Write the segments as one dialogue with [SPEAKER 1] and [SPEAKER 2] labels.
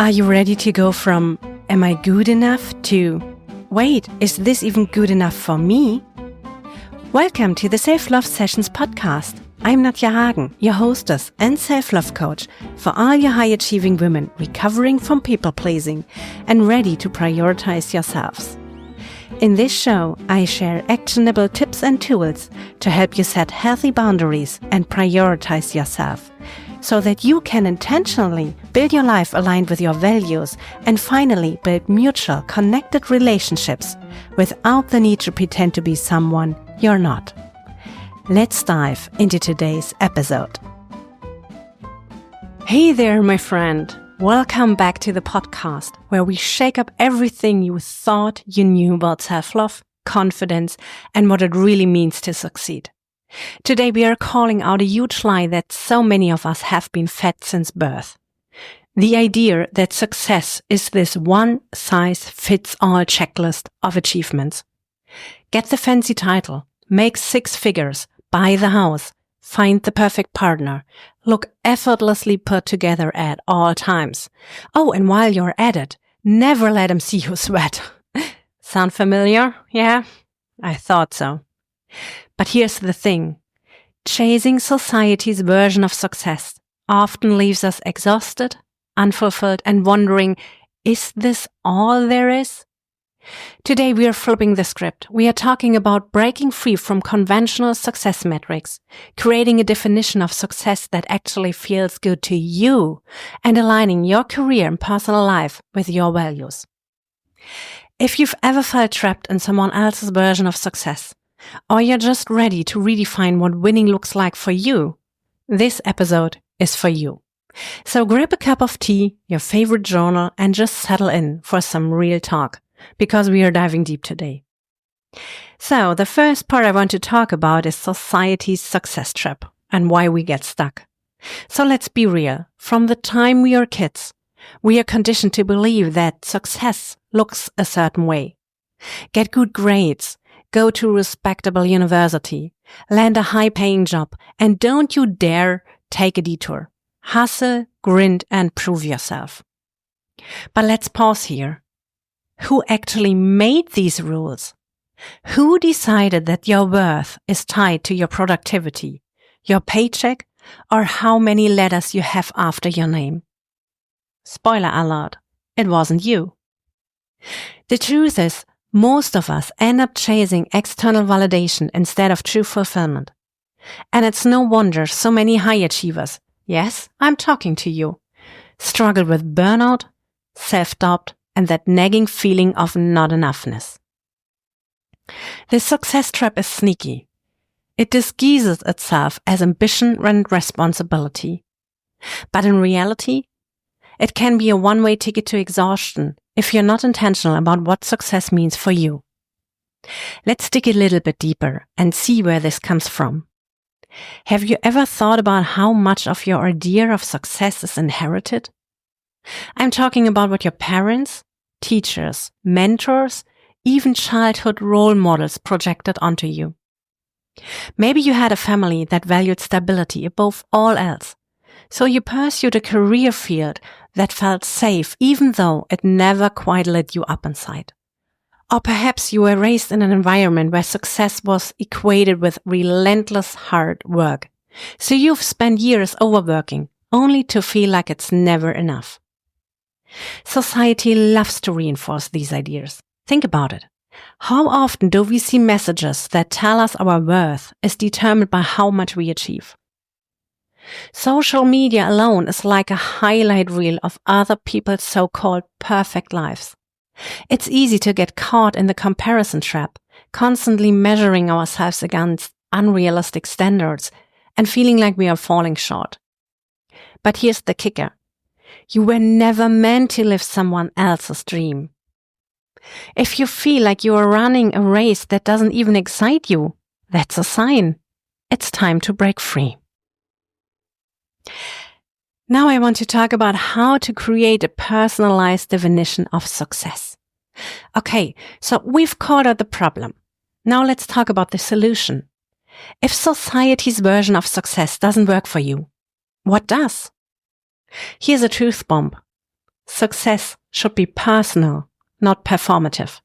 [SPEAKER 1] Are you ready to go from, am I good enough, to, wait, is this even good enough for me? Welcome to the Self-Love Sessions podcast. I'm Nadja Hagen, your hostess and self-love coach for all your high-achieving women recovering from people-pleasing and ready to prioritize yourselves. In this show, I share actionable tips and tools to help you set healthy boundaries and prioritize yourself, so that you can intentionally build your life aligned with your values and finally build mutual, connected relationships without the need to pretend to be someone you're not. Let's dive into today's episode. Hey there, my friend. Welcome back to the podcast where we shake up everything you thought you knew about self-love, confidence, and what it really means to succeed. Today we are calling out a huge lie that so many of us have been fed since birth. The idea that success is this one-size-fits-all checklist of achievements. Get the fancy title, make 6 figures, buy the house, find the perfect partner, look effortlessly put together at all times. Oh, and while you're at it, never let them see you sweat. Sound familiar? Yeah? I thought so. But here's the thing. Chasing society's version of success often leaves us exhausted, unfulfilled, and wondering, is this all there is? Today we are flipping the script. We are talking about breaking free from conventional success metrics, creating a definition of success that actually feels good to you, and aligning your career and personal life with your values. If you've ever felt trapped in someone else's version of success, or you're just ready to redefine what winning looks like for you, this episode is for you. So grab a cup of tea, your favorite journal, and just settle in for some real talk, because we are diving deep today. So the first part I want to talk about is society's success trap and why we get stuck. So let's be real. From the time we are kids, we are conditioned to believe that success looks a certain way. Get good grades, go to a respectable university, land a high-paying job, and don't you dare take a detour. Hustle, grind, and prove yourself. But let's pause here. Who actually made these rules? Who decided that your worth is tied to your productivity, your paycheck, or how many letters you have after your name? Spoiler alert, it wasn't you. The truth is, most of us end up chasing external validation instead of true fulfillment. And it's no wonder so many high achievers, yes, I'm talking to you, struggle with burnout, self-doubt, and that nagging feeling of not enoughness. The success trap is sneaky. It disguises itself as ambition and responsibility. But in reality, it can be a one-way ticket to exhaustion if you're not intentional about what success means for you. Let's dig a little bit deeper and see where this comes from. Have you ever thought about how much of your idea of success is inherited? I'm talking about what your parents, teachers, mentors, even childhood role models projected onto you. Maybe you had a family that valued stability above all else, so you pursued a career field that felt safe even though it never quite lit you up inside. Or perhaps you were raised in an environment where success was equated with relentless hard work, so you've spent years overworking only to feel like it's never enough. Society loves to reinforce these ideas. Think about it. How often do we see messages that tell us our worth is determined by how much we achieve? Social media alone is like a highlight reel of other people's so-called perfect lives. It's easy to get caught in the comparison trap, constantly measuring ourselves against unrealistic standards and feeling like we are falling short. But here's the kicker. You were never meant to live someone else's dream. If you feel like you are running a race that doesn't even excite you, that's a sign. It's time to break free. Now I want to talk about how to create a personalized definition of success. Okay, so we've called out the problem. Now let's talk about the solution. If society's version of success doesn't work for you, what does? Here's a truth bomb. Success should be personal, not performative.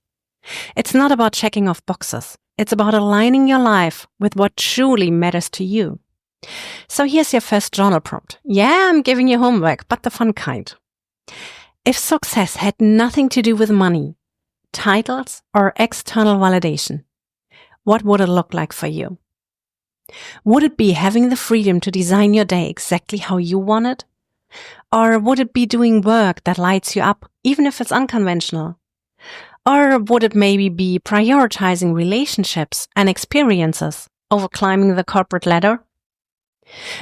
[SPEAKER 1] It's not about checking off boxes. It's about aligning your life with what truly matters to you. So here's your first journal prompt. Yeah, I'm giving you homework, but the fun kind. If success had nothing to do with money, titles, or external validation, what would it look like for you? Would it be having the freedom to design your day exactly how you want it? Or would it be doing work that lights you up, even if it's unconventional? Or would it maybe be prioritizing relationships and experiences over climbing the corporate ladder?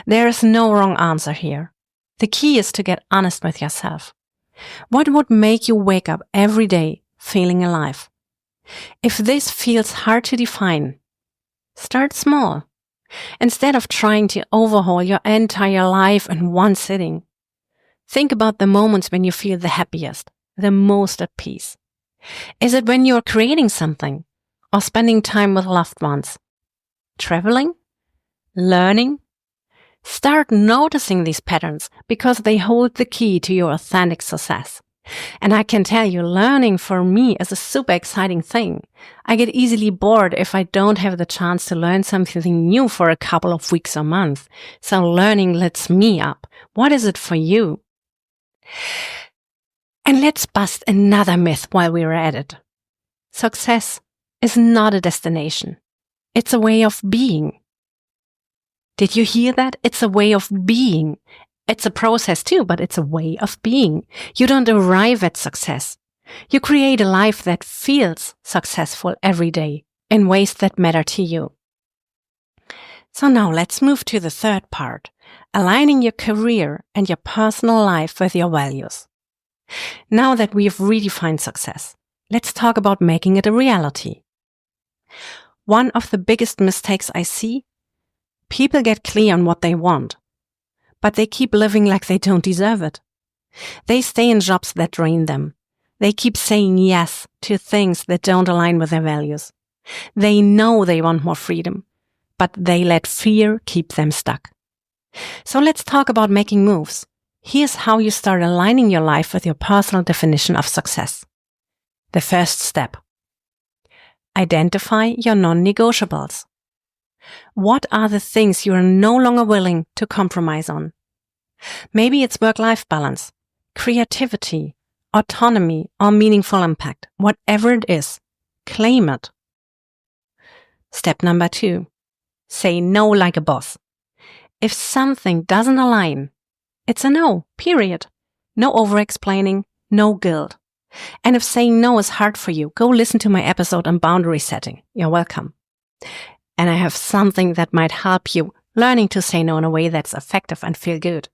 [SPEAKER 1] There is no wrong answer here. The key is to get honest with yourself. What would make you wake up every day feeling alive? If this feels hard to define, start small. Instead of trying to overhaul your entire life in one sitting, think about the moments when you feel the happiest, the most at peace. Is it when you're creating something or spending time with loved ones? Traveling? Learning? Start noticing these patterns because they hold the key to your authentic success. And I can tell you, learning for me is a super exciting thing. I get easily bored if I don't have the chance to learn something new for a couple of weeks or months. So learning lifts me up. What is it for you? And let's bust another myth while we're at it. Success is not a destination. It's a way of being. Did you hear that? It's a way of being. It's a process too, but it's a way of being. You don't arrive at success. You create a life that feels successful every day in ways that matter to you. So now let's move to the third part, aligning your career and your personal life with your values. Now that we've redefined success, let's talk about making it a reality. One of the biggest mistakes I see, people get clear on what they want, but they keep living like they don't deserve it. They stay in jobs that drain them. They keep saying yes to things that don't align with their values. They know they want more freedom, but they let fear keep them stuck. So let's talk about making moves. Here's how you start aligning your life with your personal definition of success. The first step. Identify your non-negotiables. What are the things you are no longer willing to compromise on? Maybe it's work-life balance, creativity, autonomy, or meaningful impact. Whatever it is, claim it. Step number 2. Say no like a boss. If something doesn't align, it's a no, period. No over-explaining, no guilt. And if saying no is hard for you, go listen to my episode on boundary setting. You're welcome. And I have something that might help you learning to say no in a way that's effective and feel good.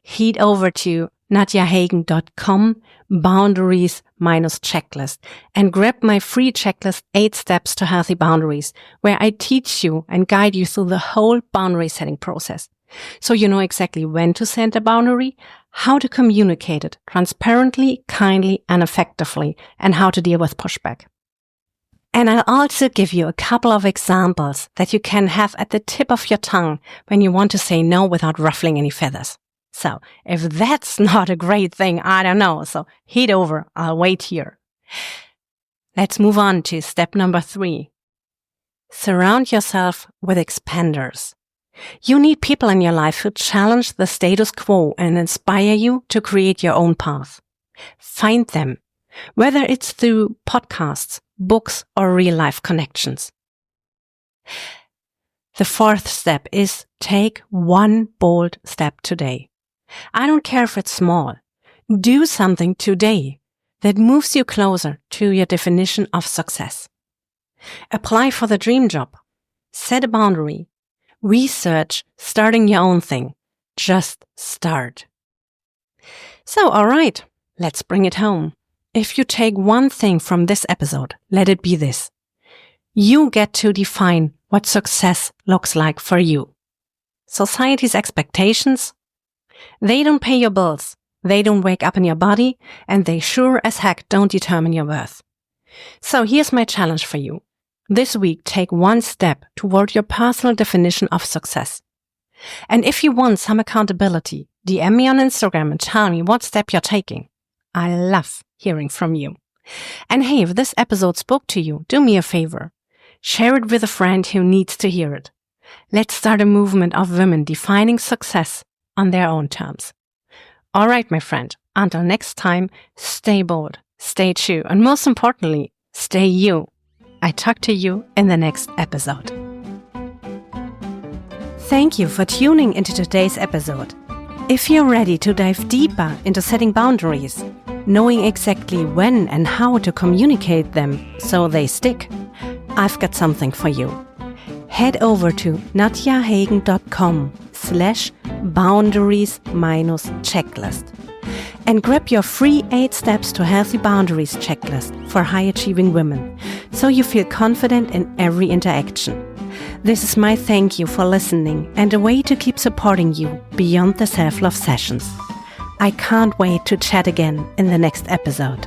[SPEAKER 1] Head over to nadjahagen.com boundaries-checklist and grab my free checklist 8 steps to healthy boundaries, where I teach you and guide you through the whole boundary setting process. So you know exactly when to set a boundary, how to communicate it transparently, kindly, and effectively, and how to deal with pushback. And I'll also give you a couple of examples that you can have at the tip of your tongue when you want to say no without ruffling any feathers. So if that's not a great thing, I don't know. So head over. I'll wait here. Let's move on to step number 3. Surround yourself with expanders. You need people in your life who challenge the status quo and inspire you to create your own path. Find them, whether it's through podcasts, books, or real-life connections. The 4th step is take one bold step today. I don't care if it's small. Do something today that moves you closer to your definition of success. Apply for the dream job. Set a boundary. Research starting your own thing. Just start. So, all right, let's bring it home. If you take one thing from this episode, let it be this. You get to define what success looks like for you. Society's expectations, they don't pay your bills, they don't wake up in your body, and they sure as heck don't determine your worth. So here's my challenge for you. This week, take one step toward your personal definition of success. And if you want some accountability, DM me on Instagram and tell me what step you're taking. I love hearing from you. And hey, if this episode spoke to you, do me a favor. Share it with a friend who needs to hear it. Let's start a movement of women defining success on their own terms. All right, my friend, until next time, stay bold, stay true, and most importantly, stay you. I talk to you in the next episode. Thank you for tuning into today's episode. If you're ready to dive deeper into setting boundaries, knowing exactly when and how to communicate them so they stick, I've got something for you. Head over to nadjahagen.com/boundaries-checklist and grab your free 8 steps to healthy boundaries checklist for high-achieving women, so you feel confident in every interaction. This is my thank you for listening and a way to keep supporting you beyond the self-love sessions. I can't wait to chat again in the next episode.